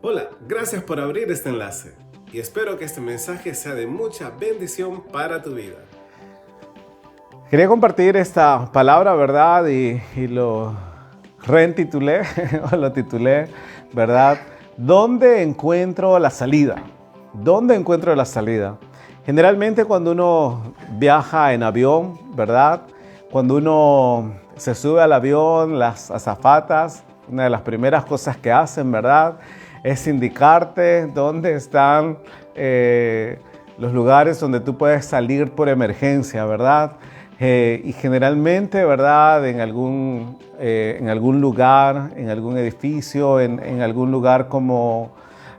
Hola, gracias por abrir este enlace y espero que este mensaje sea de mucha bendición para tu vida. Quería compartir esta palabra, ¿verdad? Y lo reintitulé, o lo titulé, ¿verdad? ¿Dónde encuentro la salida? ¿Dónde encuentro la salida? Generalmente cuando uno viaja en avión, ¿verdad? Cuando uno se sube al avión, las azafatas, una de las primeras cosas que hacen, ¿verdad? Es indicarte dónde están los lugares donde tú puedes salir por emergencia, ¿verdad? Y generalmente, ¿verdad? En algún lugar, en algún edificio, en algún lugar como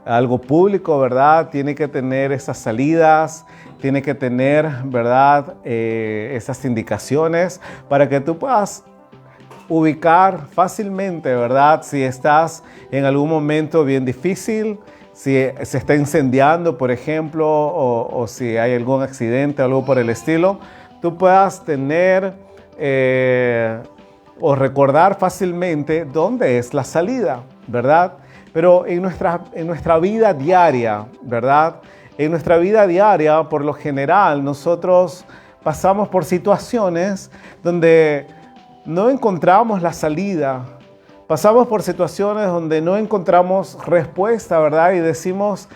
algo público, ¿verdad? Tiene que tener esas salidas, tiene que tener, ¿verdad? Esas indicaciones para que tú puedas ubicar fácilmente, ¿verdad? Si estás en algún momento bien difícil, si se está incendiando, por ejemplo, o si hay algún accidente o algo por el estilo, tú puedas tener o recordar fácilmente dónde es la salida, ¿verdad? Pero en nuestra vida diaria, ¿verdad? En nuestra vida diaria, por lo general, nosotros pasamos por situaciones donde no encontramos la salida. Pasamos por situaciones donde no encontramos respuesta, ¿verdad? Y decimos,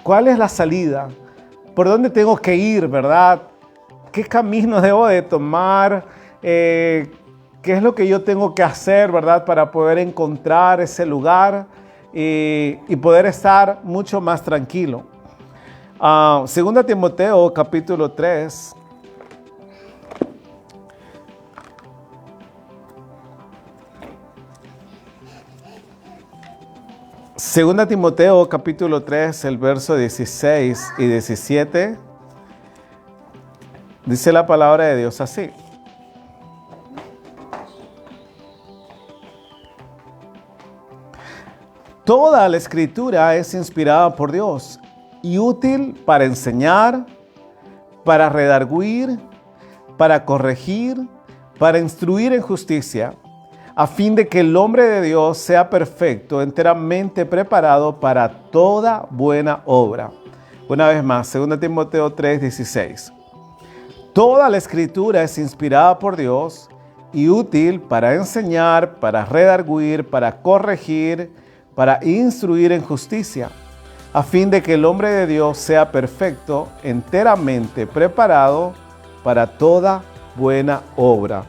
¿cuál es la salida? ¿Por dónde tengo que ir, verdad? ¿Qué camino debo de tomar? ¿Qué es lo que yo tengo que hacer, verdad? Para poder encontrar ese lugar y poder estar mucho más tranquilo. Segunda Timoteo, capítulo 3. Segunda Timoteo capítulo 3, el verso 16 y 17, dice la palabra de Dios así. Toda la escritura es inspirada por Dios y útil para enseñar, para redarguir, para corregir, para instruir en justicia, a fin de que el hombre de Dios sea perfecto, enteramente preparado para toda buena obra. Una vez más, 2 Timoteo 3:16. Toda la escritura es inspirada por Dios y útil para enseñar, para redarguir, para corregir, para instruir en justicia, a fin de que el hombre de Dios sea perfecto, enteramente preparado para toda buena obra.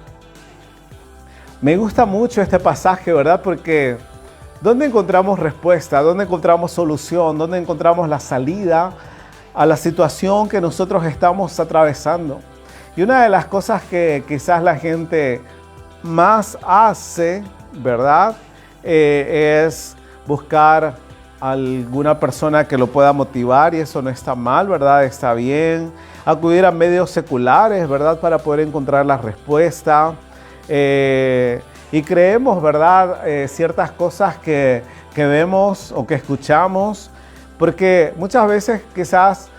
Me gusta mucho este pasaje, ¿verdad? Porque ¿dónde encontramos respuesta? ¿Dónde encontramos solución? ¿Dónde encontramos la salida a la situación que nosotros estamos atravesando? Y una de las cosas que quizás la gente más hace, ¿verdad? Es buscar alguna persona que lo pueda motivar, y eso no está mal, ¿verdad? Está bien. Acudir a medios seculares, ¿verdad? Para poder encontrar la respuesta. Y creemos, ¿verdad? Ciertas cosas que vemos o que escuchamos, porque muchas veces quizás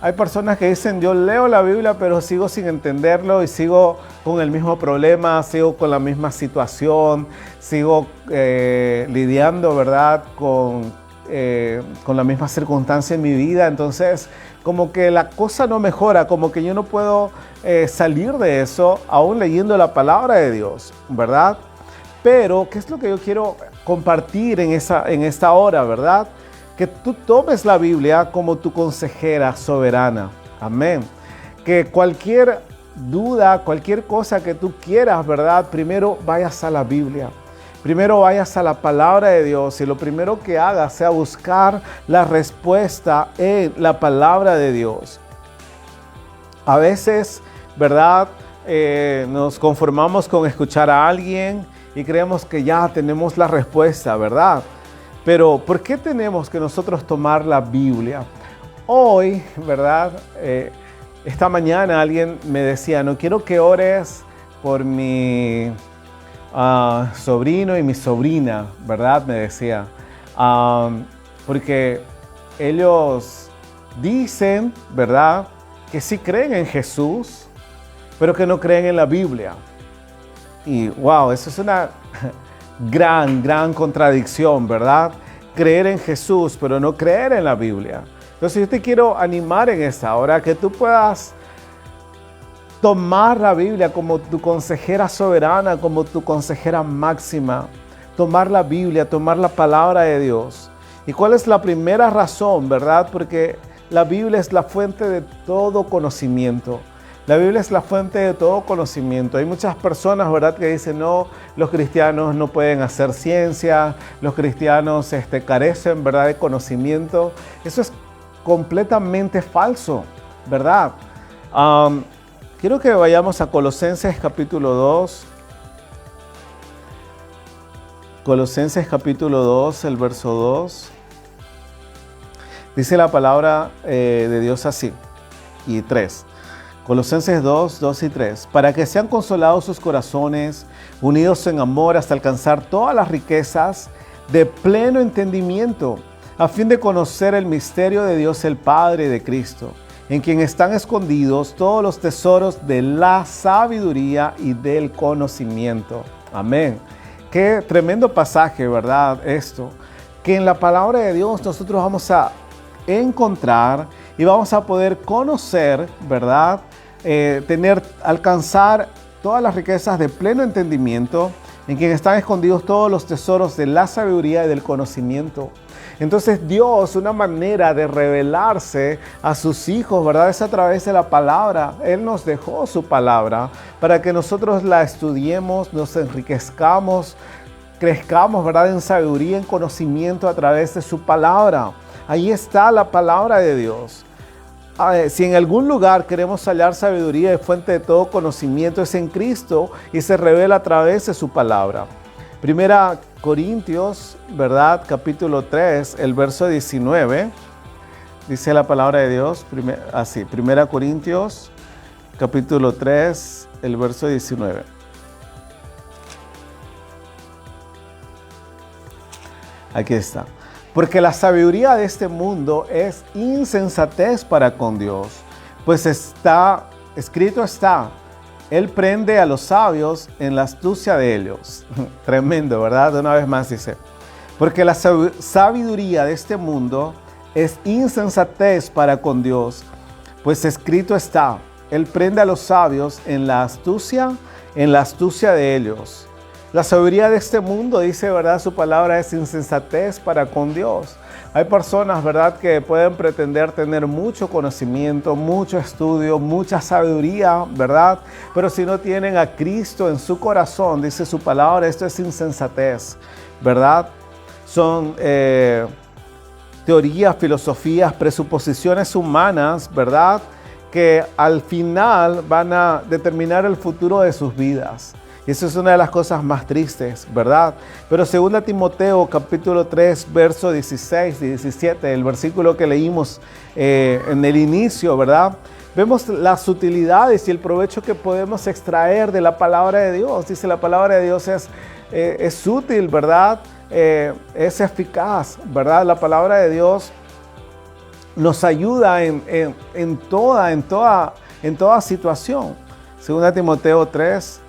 hay personas que dicen, yo leo la Biblia pero sigo sin entenderlo y sigo con el mismo problema, sigo con la misma situación, sigo lidiando, ¿verdad? Con la misma circunstancia en mi vida. Entonces, como que la cosa no mejora, como que yo no puedo salir de eso aún leyendo la palabra de Dios, ¿verdad? Pero, ¿qué es lo que yo quiero compartir en esta hora, verdad? Que tú tomes la Biblia como tu consejera soberana. Amén. Que cualquier duda, cualquier cosa que tú quieras, ¿verdad? Primero vayas a la Biblia. Primero vayas a la palabra de Dios y lo primero que hagas sea buscar la respuesta en la palabra de Dios. A veces, ¿verdad? Nos conformamos con escuchar a alguien y creemos que ya tenemos la respuesta, ¿verdad? Pero ¿por qué tenemos que nosotros tomar la Biblia? Hoy, ¿verdad? Esta mañana alguien me decía, no quiero que ores por mi sobrino y mi sobrina, ¿verdad? Me decía, porque ellos dicen, ¿verdad? Que sí creen en Jesús, pero que no creen en la Biblia. Y wow, eso es una gran contradicción, ¿verdad? creer en Jesús, pero no creer en la Biblia. Entonces yo te quiero animar en esta hora que tú puedas tomar la Biblia como tu consejera soberana, como tu consejera máxima. Tomar la Biblia, tomar la palabra de Dios. ¿Y cuál es la primera razón, verdad? Porque la Biblia es la fuente de todo conocimiento. La Biblia es la fuente de todo conocimiento. Hay muchas personas, ¿verdad?, que dicen, no, los cristianos no pueden hacer ciencia, los cristianos carecen, ¿verdad?, de conocimiento. Eso es completamente falso, ¿verdad? Quiero que vayamos a Colosenses capítulo 2. Colosenses capítulo 2, el verso 2. Dice la palabra de Dios así, y 3. Colosenses 2, 2 y 3. Para que sean consolados sus corazones, unidos en amor hasta alcanzar todas las riquezas de pleno entendimiento, a fin de conocer el misterio de Dios el Padre y de Cristo, en quien están escondidos todos los tesoros de la sabiduría y del conocimiento. Amén. Qué tremendo pasaje, ¿verdad? Esto, que en la palabra de Dios nosotros vamos a encontrar y vamos a poder conocer, ¿verdad? Alcanzar todas las riquezas de pleno entendimiento, en quien están escondidos todos los tesoros de la sabiduría y del conocimiento. Entonces Dios, una manera de revelarse a sus hijos, ¿verdad?, es a través de la palabra. Él nos dejó su palabra para que nosotros la estudiemos, nos enriquezcamos, crezcamos, ¿verdad?, en sabiduría, en conocimiento a través de su palabra. Ahí está la palabra de Dios. Si en algún lugar queremos hallar sabiduría y fuente de todo conocimiento, es en Cristo y se revela a través de su palabra. Primera Corintios, ¿verdad?, capítulo 3, el verso 19, dice la palabra de Dios, Primera Corintios, capítulo 3, el verso 19. Aquí está. Porque la sabiduría de este mundo es insensatez para con Dios, pues escrito está, Él prende a los sabios en la astucia de ellos. Tremendo, ¿verdad? Una vez más dice, porque la sabiduría de este mundo es insensatez para con Dios, pues escrito está, Él prende a los sabios en la astucia de ellos. La sabiduría de este mundo, dice, ¿verdad?, su palabra es insensatez para con Dios. Hay personas, ¿verdad?, que pueden pretender tener mucho conocimiento, mucho estudio, mucha sabiduría, ¿verdad? Pero si no tienen a Cristo en su corazón, dice su palabra, esto es insensatez, ¿verdad? Son teorías, filosofías, presuposiciones humanas, ¿verdad?, que al final van a determinar el futuro de sus vidas. Y eso es una de las cosas más tristes, ¿verdad? Pero 2 Timoteo capítulo 3, verso 16 y 17, el versículo que leímos en el inicio, ¿verdad? Vemos las utilidades y el provecho que podemos extraer de la palabra de Dios. Dice, la palabra de Dios es útil, ¿verdad? Es eficaz, ¿verdad? La palabra de Dios nos ayuda en toda situación. 2 Timoteo 3,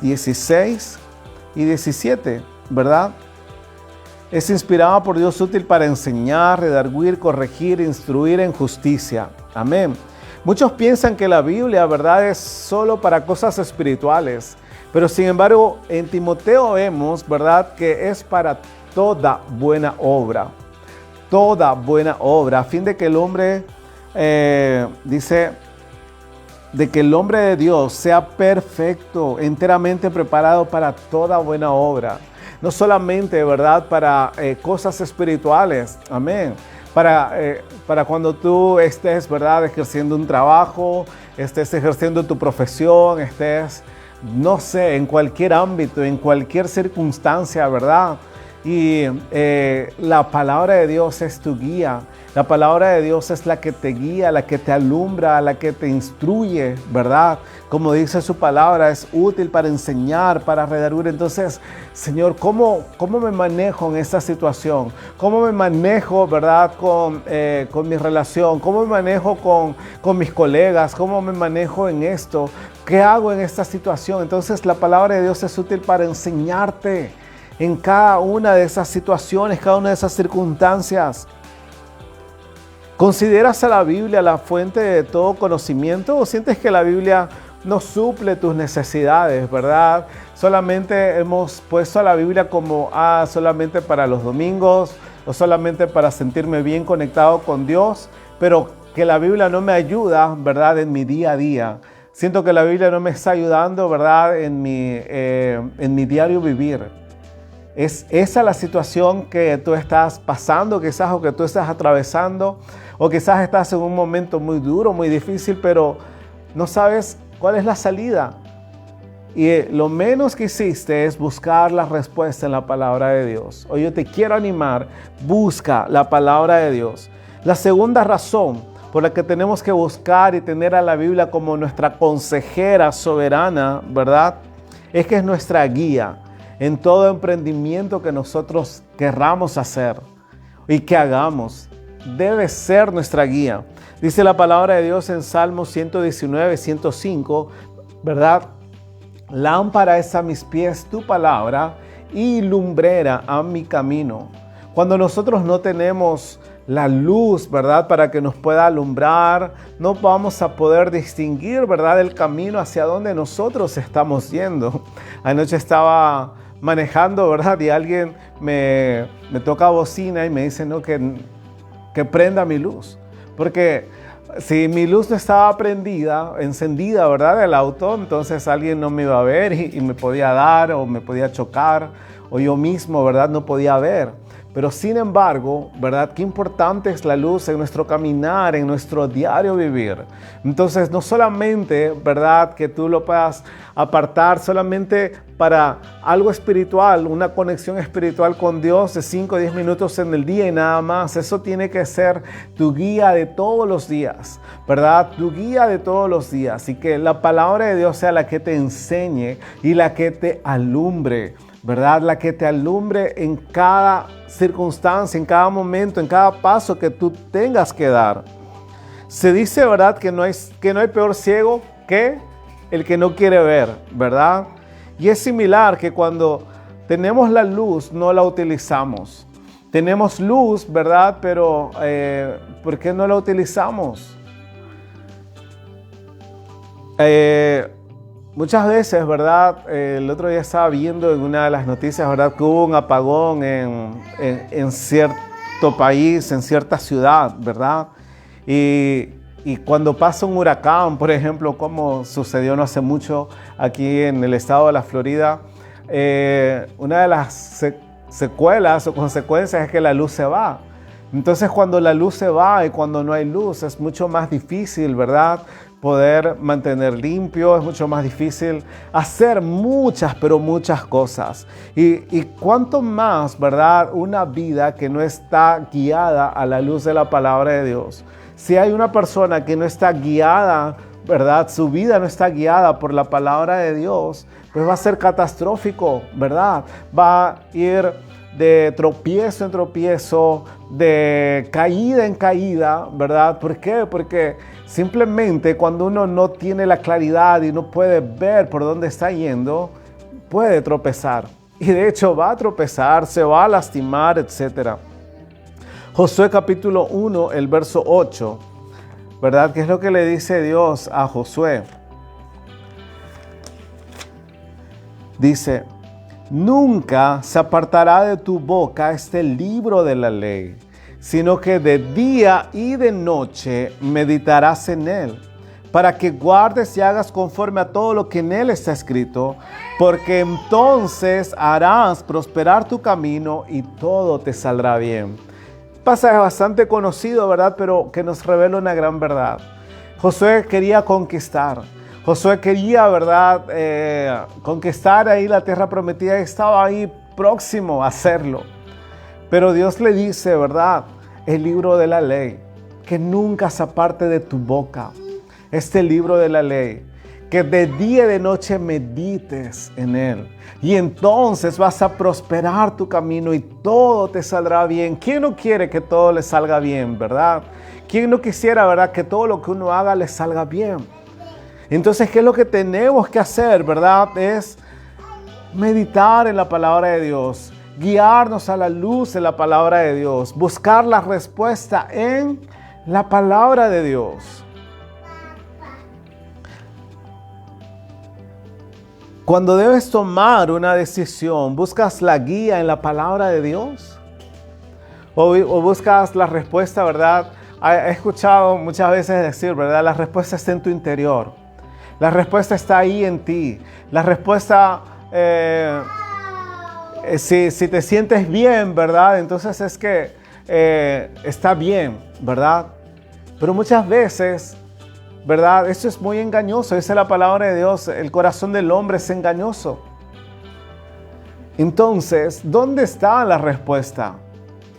16 y 17, ¿verdad? Es inspirada por Dios, útil para enseñar, redarguir, corregir, instruir en justicia. Amén. Muchos piensan que la Biblia, ¿verdad?, es solo para cosas espirituales, pero sin embargo en Timoteo vemos, ¿verdad?, que es para toda buena obra, a fin de que el hombre, dice, de que el hombre de Dios sea perfecto, enteramente preparado para toda buena obra. No solamente, ¿verdad?, para cosas espirituales, amén. Para cuando tú estés, ¿verdad?, ejerciendo un trabajo, estés ejerciendo tu profesión, estés, no sé, en cualquier ámbito, en cualquier circunstancia, ¿verdad? Y la palabra de Dios es tu guía. La palabra de Dios es la que te guía, la que te alumbra, la que te instruye, ¿verdad? Como dice su palabra, es útil para enseñar, para redarguir. Entonces, Señor, ¿cómo me manejo en esta situación? ¿Cómo me manejo, verdad, con mi relación? ¿Cómo me manejo con mis colegas? ¿Cómo me manejo en esto? ¿Qué hago en esta situación? Entonces, la palabra de Dios es útil para enseñarte. en cada una de esas situaciones, cada una de esas circunstancias? ¿Consideras a la Biblia la fuente de todo conocimiento o sientes que la Biblia no suple tus necesidades, verdad? Solamente hemos puesto a la Biblia como solamente para los domingos o solamente para sentirme bien conectado con Dios, pero que la Biblia no me ayuda, ¿verdad? En mi día a día. Siento que la Biblia no me está ayudando, ¿verdad? En mi diario vivir. ¿Es esa la situación que tú estás pasando quizás o que tú estás atravesando? O quizás estás en un momento muy duro, muy difícil, pero no sabes cuál es la salida. Y lo menos que hiciste es buscar la respuesta en la palabra de Dios. Hoy yo te quiero animar, busca la palabra de Dios. La segunda razón por la que tenemos que buscar y tener a la Biblia como nuestra consejera soberana, ¿verdad? Es que es nuestra guía en todo emprendimiento que nosotros querramos hacer y que hagamos. Debe ser nuestra guía. Dice la palabra de Dios en Salmos 119, 105, ¿verdad? Lámpara es a mis pies tu palabra y lumbrera a mi camino. Cuando nosotros no tenemos la luz, ¿verdad? Para que nos pueda alumbrar, no vamos a poder distinguir, ¿verdad? El camino hacia donde nosotros estamos yendo. Anoche estaba manejando, ¿verdad? Y alguien me toca bocina y me dice, no, que prenda mi luz. Porque si mi luz no estaba encendida, ¿verdad? Del auto, entonces alguien no me iba a ver y me podía dar o me podía chocar o yo mismo, ¿verdad? No podía ver. Pero sin embargo, ¿verdad? Qué importante es la luz en nuestro caminar, en nuestro diario vivir. Entonces, no solamente, ¿verdad? Que tú lo puedas apartar solamente para algo espiritual, una conexión espiritual con Dios de 5 o 10 minutos en el día y nada más. Eso tiene que ser tu guía de todos los días, ¿verdad? Tu guía de todos los días. Y que la palabra de Dios sea la que te enseñe y la que te alumbre, ¿verdad? La que te alumbre en cada circunstancia, en cada momento, en cada paso que tú tengas que dar. Se dice, ¿verdad? Que no hay peor ciego que el que no quiere ver, ¿verdad? Y es similar que cuando tenemos la luz, no la utilizamos. Tenemos luz, ¿verdad? Pero ¿por qué no la utilizamos? Muchas veces, ¿verdad? El otro día estaba viendo en una de las noticias, ¿verdad? Que hubo un apagón en cierto país, en cierta ciudad, ¿verdad? Y cuando pasa un huracán, por ejemplo, como sucedió no hace mucho aquí en el estado de la Florida, una de las secuelas o consecuencias es que la luz se va. Entonces, cuando la luz se va y cuando no hay luz, es mucho más difícil, ¿verdad? Poder mantener limpio, es mucho más difícil hacer muchas, pero muchas cosas. Y cuánto más, ¿verdad? Una vida que no está guiada a la luz de la palabra de Dios. Si hay una persona que no está guiada, ¿verdad? Su vida no está guiada por la palabra de Dios, pues va a ser catastrófico, ¿verdad? Va a ir de tropiezo en tropiezo, de caída en caída, ¿verdad? ¿Por qué? Porque simplemente cuando uno no tiene la claridad y no puede ver por dónde está yendo, puede tropezar. Y de hecho va a tropezar, se va a lastimar, etc. Josué capítulo 1, el verso 8, ¿verdad? ¿Qué es lo que le dice Dios a Josué? Dice: nunca se apartará de tu boca este libro de la ley, sino que de día y de noche meditarás en él, para que guardes y hagas conforme a todo lo que en él está escrito, porque entonces harás prosperar tu camino y todo te saldrá bien. Pasaje bastante conocido, ¿verdad? Pero que nos revela una gran verdad. Josué quería conquistar. Josué quería, ¿verdad? Conquistar ahí la tierra prometida y estaba ahí próximo a hacerlo. Pero Dios le dice, ¿verdad? El libro de la ley, que nunca se aparte de tu boca. Este libro de la ley, que de día y de noche medites en él. Y entonces vas a prosperar tu camino y todo te saldrá bien. ¿Quién no quiere que todo le salga bien, verdad? ¿Quién no quisiera, verdad, que todo lo que uno haga le salga bien? Entonces, ¿qué es lo que tenemos que hacer, verdad? Es meditar en la palabra de Dios, guiarnos a la luz de la palabra de Dios, buscar la respuesta en la palabra de Dios. Cuando debes tomar una decisión, ¿buscas la guía en la palabra de Dios? ¿O buscas la respuesta, verdad? He escuchado muchas veces decir, ¿verdad? La respuesta está en tu interior. La respuesta está ahí en ti. La respuesta, si te sientes bien, ¿verdad? Entonces es que está bien, ¿verdad? Pero muchas veces, ¿verdad? Esto es muy engañoso. Esa es la palabra de Dios. El corazón del hombre es engañoso. Entonces, ¿dónde está la respuesta?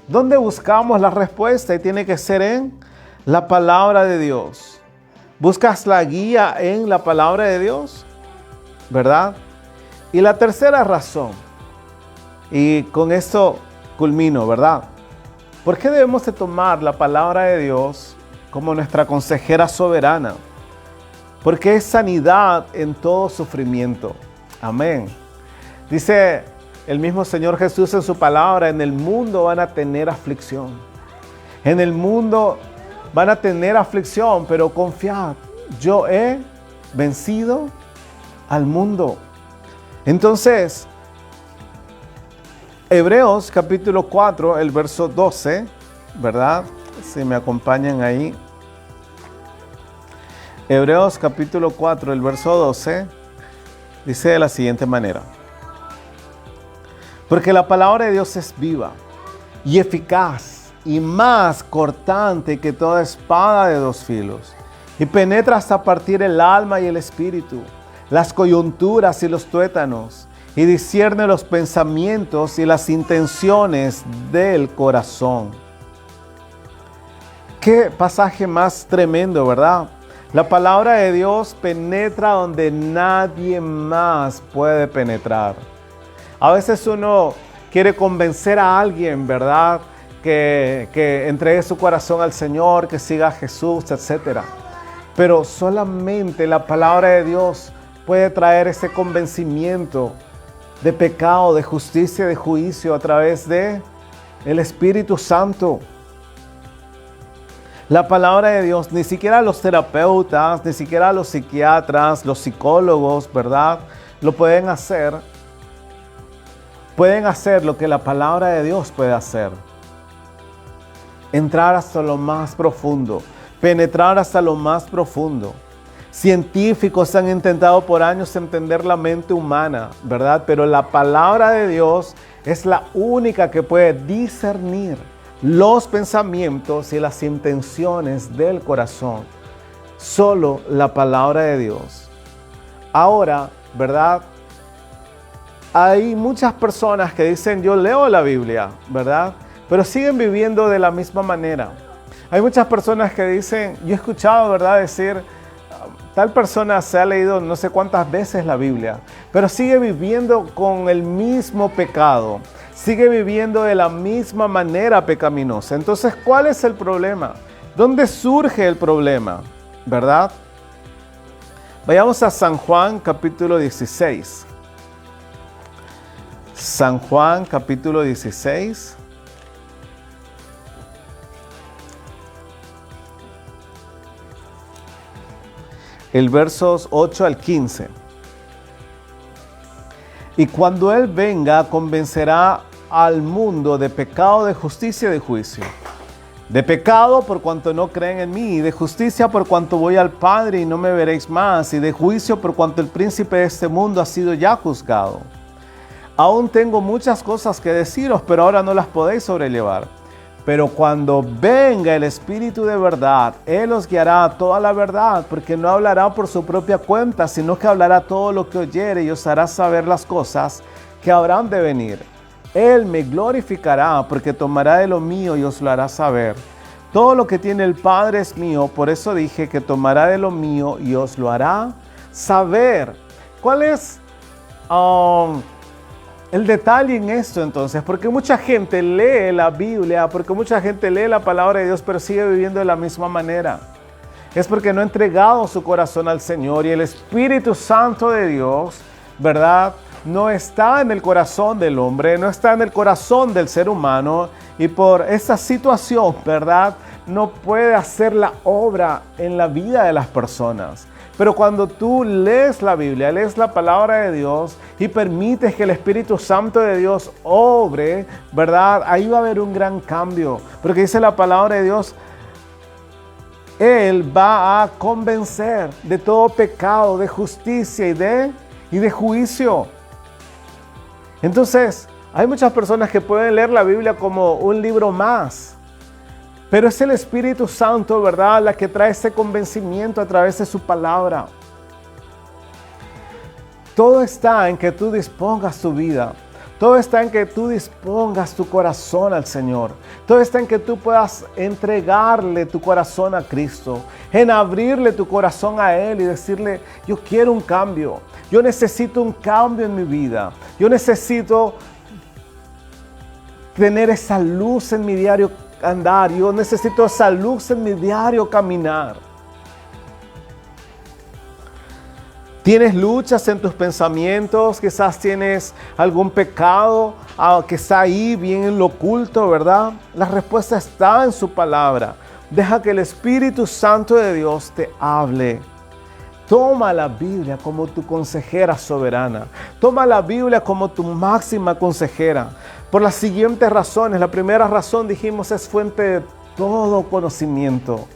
¿Dónde buscamos la respuesta? Y tiene que ser en la palabra de Dios. ¿Buscas la guía en la palabra de Dios? ¿Verdad? Y la tercera razón, y con esto culmino, ¿verdad? ¿Por qué debemos de tomar la palabra de Dios como nuestra consejera soberana? Porque es sanidad en todo sufrimiento. Amén. Dice el mismo Señor Jesús en su palabra, en el mundo van a tener aflicción. En el mundo van a tener aflicción, pero confiad, yo he vencido al mundo. Entonces, Hebreos capítulo 4, el verso 12, ¿verdad? Si me acompañan ahí. Hebreos capítulo 4, el verso 12, dice de la siguiente manera. Porque la palabra de Dios es viva y eficaz y más cortante que toda espada de dos filos, y penetra hasta partir el alma y el espíritu, las coyunturas y los tuétanos, y discierne los pensamientos y las intenciones del corazón. Qué pasaje más tremendo, ¿verdad? La palabra de Dios penetra donde nadie más puede penetrar. A veces uno quiere convencer a alguien, ¿verdad? Que entregue su corazón al Señor, que siga a Jesús, etc. Pero solamente la palabra de Dios puede traer ese convencimiento de pecado, de justicia, de juicio a través de el Espíritu Santo. La palabra de Dios, ni siquiera los terapeutas, ni siquiera los psiquiatras, los psicólogos, ¿verdad? Lo pueden hacer. Pueden hacer lo que la palabra de Dios puede hacer. Entrar hasta lo más profundo, penetrar hasta lo más profundo. Científicos han intentado por años entender la mente humana, ¿verdad? Pero la palabra de Dios es la única que puede discernir los pensamientos y las intenciones del corazón. Solo la palabra de Dios. Ahora, ¿verdad? Hay muchas personas que dicen, yo leo la Biblia, ¿verdad? Pero siguen viviendo de la misma manera. Hay muchas personas que dicen, yo he escuchado, ¿verdad? Decir, tal persona se ha leído no sé cuántas veces la Biblia, pero sigue viviendo con el mismo pecado. Sigue viviendo de la misma manera pecaminosa. Entonces, ¿cuál es el problema? ¿Dónde surge el problema? ¿Verdad? Vayamos a San Juan capítulo 16. San Juan capítulo 16. El versos 8 al 15. Y cuando Él venga, convencerá al mundo de pecado, de justicia y de juicio. De pecado por cuanto no creen en mí, y de justicia por cuanto voy al Padre y no me veréis más, y de juicio por cuanto el príncipe de este mundo ha sido ya juzgado. Aún tengo muchas cosas que deciros, pero ahora no las podéis sobrellevar. Pero cuando venga el Espíritu de verdad, Él os guiará a toda la verdad, porque no hablará por su propia cuenta, sino que hablará todo lo que oyere y os hará saber las cosas que habrán de venir. Él me glorificará, porque tomará de lo mío y os lo hará saber. Todo lo que tiene el Padre es mío, por eso dije que tomará de lo mío y os lo hará saber. ¿Cuál es el detalle en esto entonces? Porque mucha gente lee la Biblia, porque mucha gente lee la palabra de Dios, pero sigue viviendo de la misma manera. Es porque no ha entregado su corazón al Señor, y el Espíritu Santo de Dios, ¿verdad?, no está en el corazón del hombre, no está en el corazón del ser humano, y por esa situación, ¿verdad?, no puede hacer la obra en la vida de las personas. Pero cuando tú lees la Biblia, lees la palabra de Dios y permites que el Espíritu Santo de Dios obre, ¿verdad?, ahí va a haber un gran cambio. Porque dice la palabra de Dios, Él va a convencer de todo pecado, de justicia y de juicio. Entonces, hay muchas personas que pueden leer la Biblia como un libro más. Pero es el Espíritu Santo, ¿verdad?, la que trae ese convencimiento a través de su palabra. Todo está en que tú dispongas tu vida. Todo está en que tú dispongas tu corazón al Señor. Todo está en que tú puedas entregarle tu corazón a Cristo. En abrirle tu corazón a Él y decirle, yo quiero un cambio. Yo necesito un cambio en mi vida. Yo necesito tener esa luz en mi diario andar. Yo necesito esa luz en mi diario caminar. ¿Tienes luchas en tus pensamientos? Quizás tienes algún pecado que está ahí bien en lo oculto, ¿verdad? La respuesta está en su palabra. Deja que el Espíritu Santo de Dios te hable. Toma la Biblia como tu consejera soberana. Toma la Biblia como tu máxima consejera. Por las siguientes razones. La primera razón, dijimos, es fuente de todo conocimiento.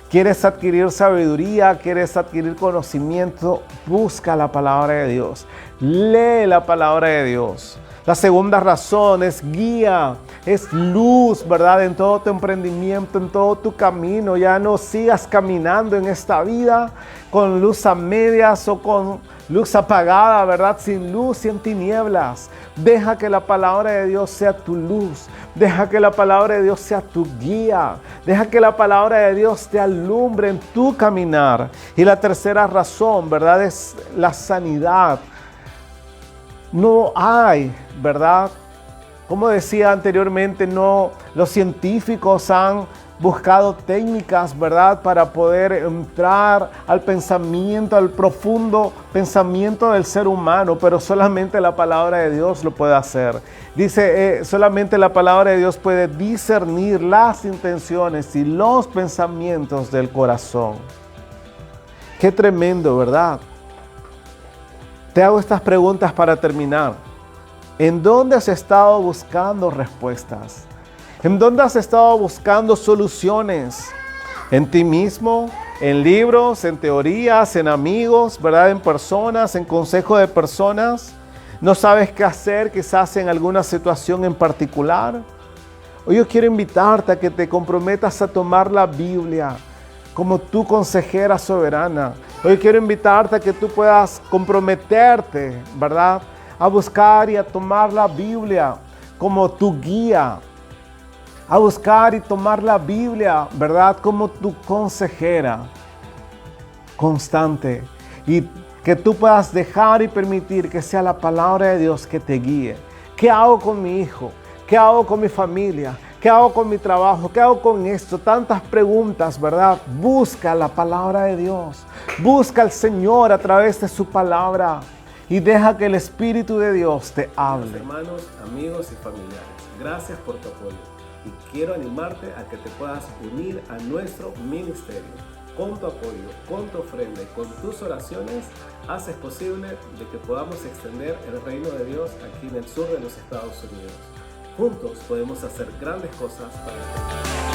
¿Quieres adquirir sabiduría? ¿Quieres adquirir conocimiento? Busca la palabra de Dios. Lee la palabra de Dios. La segunda razón es guía, es luz, ¿verdad? En todo tu emprendimiento, en todo tu camino. Ya no sigas caminando en esta vida con luz a medias o con luz apagada, ¿verdad? Sin luz y en tinieblas. Deja que la palabra de Dios sea tu luz. Deja que la palabra de Dios sea tu guía. Deja que la palabra de Dios te alumbre en tu caminar. Y la tercera razón, ¿verdad?, es la sanidad. No hay, ¿verdad? Como decía anteriormente, los científicos han buscado técnicas, ¿verdad?, para poder entrar al pensamiento, al profundo pensamiento del ser humano, pero solamente la palabra de Dios lo puede hacer. Dice, solamente la palabra de Dios puede discernir las intenciones y los pensamientos del corazón. Qué tremendo, ¿verdad? Te hago estas preguntas para terminar. ¿En dónde has estado buscando respuestas? ¿En dónde has estado buscando soluciones? ¿En ti mismo? ¿En libros? ¿En teorías? ¿En amigos? ¿Verdad? ¿En personas? ¿En consejo de personas? ¿No sabes qué hacer quizás en alguna situación en particular? Hoy yo quiero invitarte a que te comprometas a tomar la Biblia como tu consejera soberana. Hoy quiero invitarte a que tú puedas comprometerte, ¿verdad?, a buscar y a tomar la Biblia como tu guía. A buscar y tomar la Biblia, ¿verdad?, como tu consejera constante. Y que tú puedas dejar y permitir que sea la palabra de Dios que te guíe. ¿Qué hago con mi hijo? ¿Qué hago con mi familia? ¿Qué hago con mi trabajo? ¿Qué hago con esto? Tantas preguntas, ¿verdad? Busca la palabra de Dios. Busca al Señor a través de su palabra. Y deja que el Espíritu de Dios te hable. Hermanos, amigos y familiares, gracias por tu apoyo. Y quiero animarte a que te puedas unir a nuestro ministerio. Con tu apoyo, con tu ofrenda y con tus oraciones, haces posible de que podamos extender el reino de Dios aquí en el sur de los Estados Unidos. Juntos podemos hacer grandes cosas para el mundo.